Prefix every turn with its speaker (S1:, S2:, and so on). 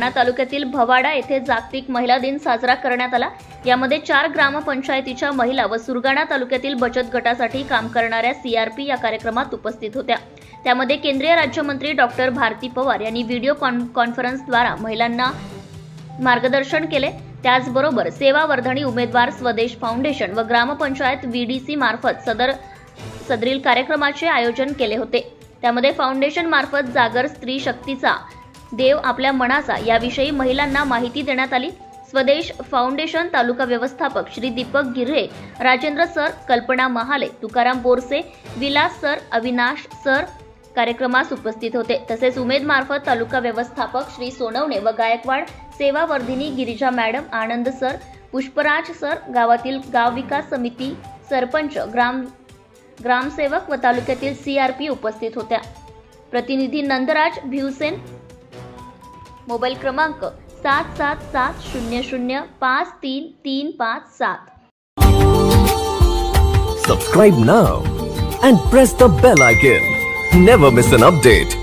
S1: सुरगाणा तालुक्यातील भवाडा येथे जागतिक महिला दिन साजरा करण्यात आला। यामध्ये 4 ग्रामपंचायतीच्या महिला व सुरगाणा तालुक्यातील बचत गटासाठी काम करणाऱ्या सीआरपी या कार्यक्रमात उपस्थित होत्या। त्यामध्ये केंद्रीय राज्यमंत्री डॉक्टर भारती पवार यांनी व्हिडिओ कॉन्फरन्सद्वारा महिलांना मार्गदर्शन केले। त्याचबरोबर सेवा वर्धणी उमेदवार स्वदेश फाउंडेशन व ग्रामपंचायत व्हीडीसी मार्फत सदरील कार्यक्रमाचे आयोजन केले होते। त्यामध्ये फाउंडेशन मार्फत जागर स्त्री शक्तीचा देव आपल्या मनाचा याविषयी महिलांना माहिती देण्यात आली। स्वदेश फाउंडेशन तालुका व्यवस्थापक श्री दीपक गिर्हे, राजेंद्र सर, कल्पना महाले, तुकाराम बोरसे, विलास सर, अविनाश सर कार्यक्रमास उपस्थित होते। तसेच उमेद मार्फत तालुका व्यवस्थापक श्री सोनवणे व गायकवाड, सेवा वर्धिनी गिरिजा मॅडम, आनंद सर, पुष्पराज सर, गावातील गाव विकास समिती सरपंच, ग्रामसेवक व तालुक्यातील सीआरपी उपस्थित होत्या। प्रतिनिधी नंदराज भिवसेन, मोबाईल क्रमांक 7770053357।
S2: Subscribe now and press the bell icon. Never miss an update.